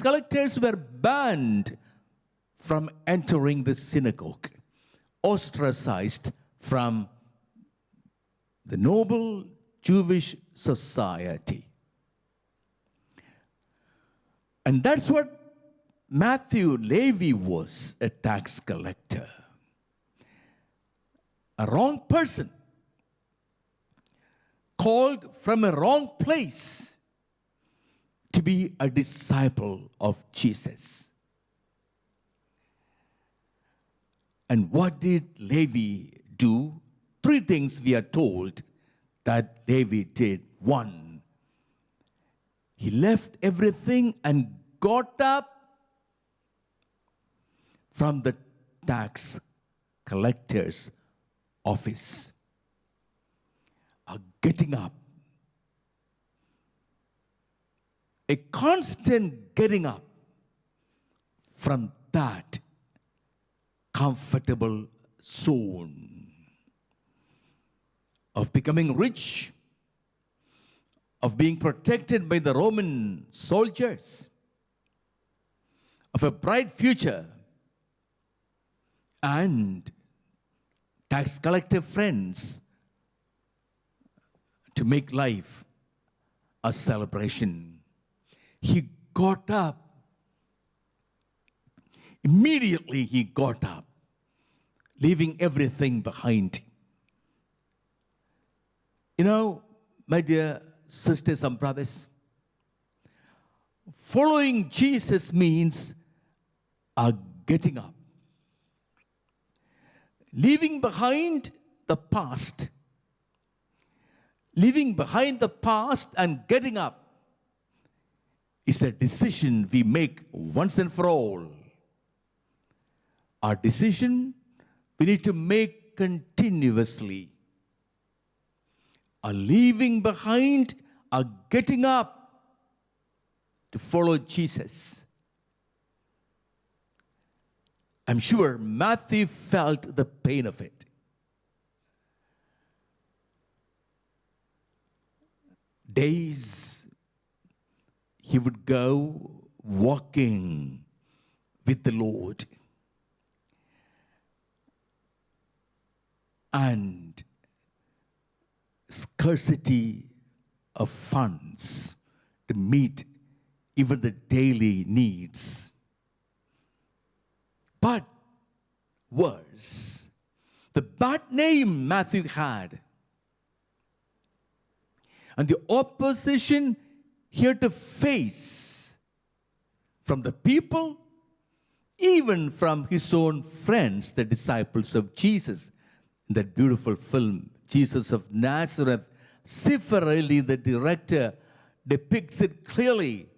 collectors were banned from entering the synagogue, ostracized from the noble Jewish society. And that's what Matthew Levi was, a tax collector. A wrong person, called from a wrong place to be a disciple of Jesus. And what did Levi do? 3 things we are told that Levi did. 1, he left everything and got up from the tax collector's office. Getting up. A constant getting up from that comfortable zone of becoming rich, of being protected by the Roman soldiers, of a bright future, and tax collector friends to make life a celebration. He got up. Immediately he got up, leaving everything behind. You know, my dear sisters and brothers, following Jesus means getting up. Leaving behind the past. Leaving behind the past and getting up is a decision we make once and for all. Our decision we need to make continuously. A leaving behind, a getting up to follow Jesus. I'm sure Matthew felt the pain of it. Days he would go walking with the Lord. And scarcity of funds to meet even the daily needs. But worse, the bad name Matthew had, and the opposition he had to face from the people, even from his own friends, the disciples of Jesus. In that beautiful film, Jesus of Nazareth, Cifarelli, the director, depicts it clearly.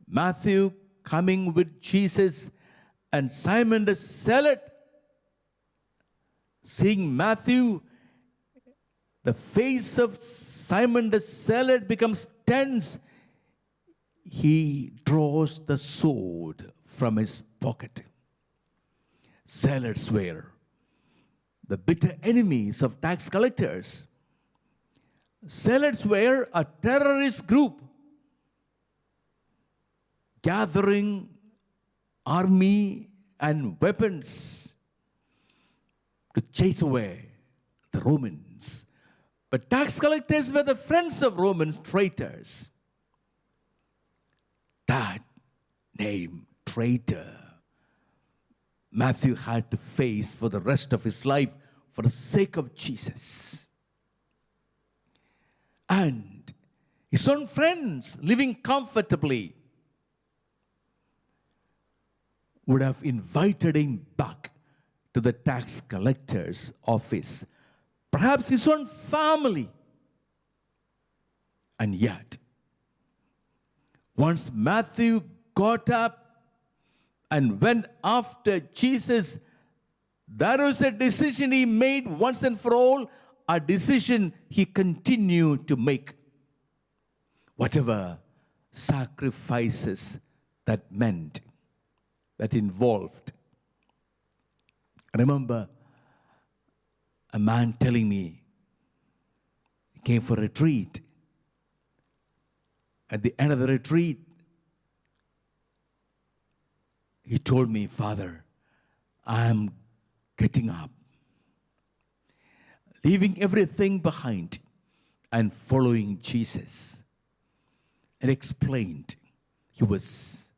Matthew coming with Jesus, and Simon the Zealot, seeing Matthew, the face of Simon the Zealot becomes tense. He draws the sword from his pocket. Zealots were the bitter enemies of tax collectors. Zealots were a terrorist group gathering army and weapons to chase away the Romans. But tax collectors were the friends of Romans, traitors. That name, traitor, Matthew had to face for the rest of his life for the sake of Jesus. And his own friends, living comfortably, would have invited him back to the tax collector's office. Perhaps his own family. And yet, once Matthew got up and went after Jesus, that was a decision he made once and for all, a decision he continued to make. Whatever sacrifices that meant, that involved. I remember a man telling me he came for a retreat. At the end of the retreat, he told me, Father, I am getting up, leaving everything behind and following Jesus. And explained he was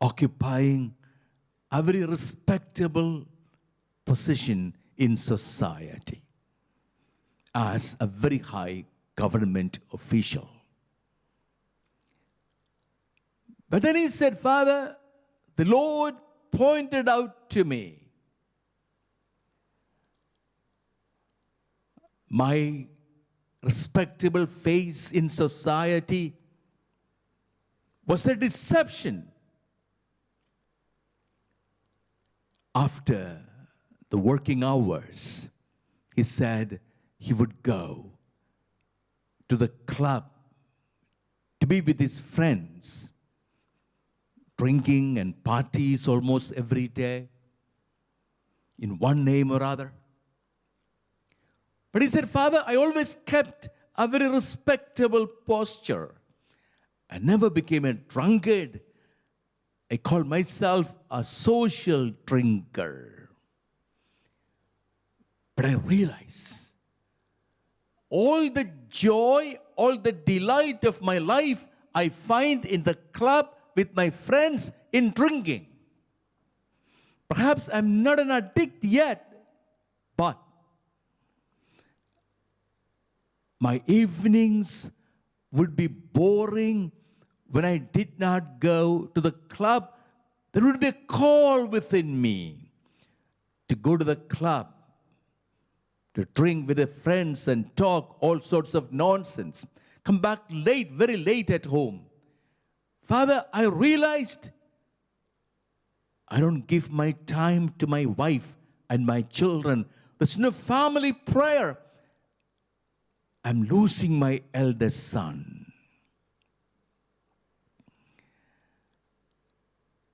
occupying a very respectable position in society as a very high government official. But then he said, Father, the Lord pointed out to me my respectable face in society was a deception. After the working hours, he said he would go to the club to be with his friends, drinking and parties almost every day in one name or other. But he said, Father, I always kept a very respectable posture. I never became a drunkard. I called myself a social drinker. But I realized all the joy, all the delight of my life I find in the club with my friends in drinking. Perhaps I'm not an addict yet, but my evenings would be boring when I did not go to the club. There would be a call within me to go to the club, to drink with the friends and talk all sorts of nonsense. Come back late, very late at home. Father, I realized I don't give my time to my wife and my children. There's no family prayer. I'm losing my eldest son.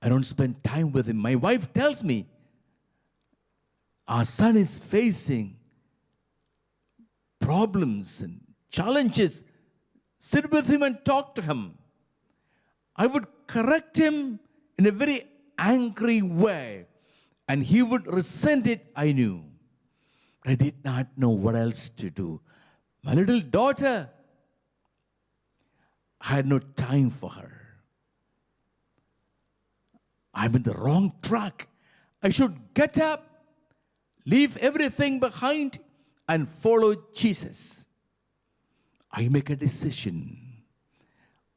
I don't spend time with him. My wife tells me, our son is facing problems and challenges. Sit with him and talk to him. I would correct him in a very angry way, and he would resent it, I knew. I did not know what else to do. My little daughter, I had no time for her. I'm in the wrong track. I should get up, leave everything behind, and follow Jesus. I make a decision.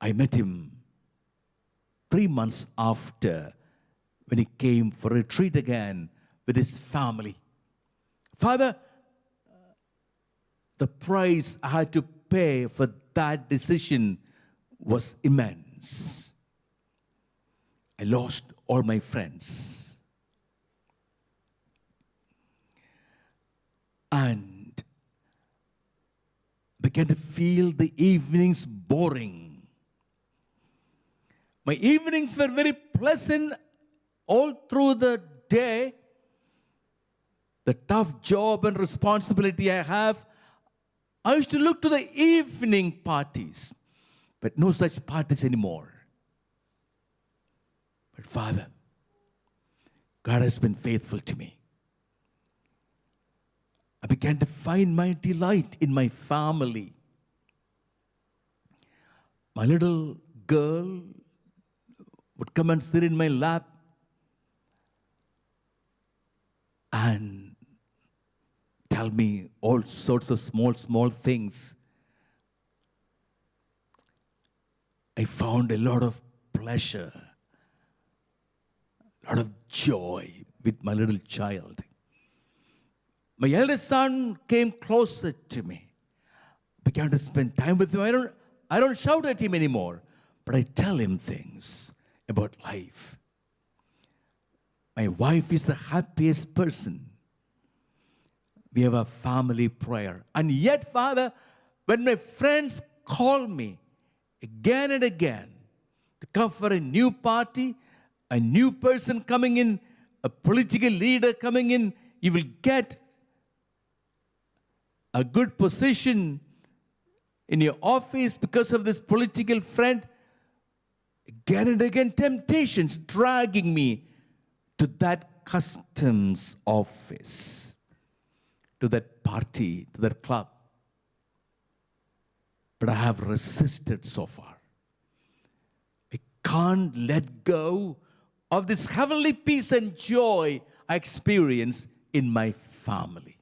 I met him 3 months after when he came for a retreat again with his family. Father, the price I had to pay for that decision was immense. I lost all my friends. And began to feel the evenings boring. My evenings were very pleasant all through the day. The tough job and responsibility I have, I used to look to the evening parties, but no such parties anymore. But Father, God has been faithful to me. I began to find my delight in my family. My little girl would come and sit in my lap and tell me all sorts of small things. I found a lot of pleasure, a lot of joy with my little child. My eldest son came closer to me. Began to spend time with him. I don't shout at him anymore, but I tell him things about life. My wife is the happiest person. We have a family prayer. And yet, Father, when my friends call me again and again to come for a new party, a new person coming in, a political leader coming in, you will get a good position in your office because of this political friend. Again and again, temptations dragging me to that customs office, to that party, to that club. But I have resisted so far. I can't let go of this heavenly peace and joy I experience in my family.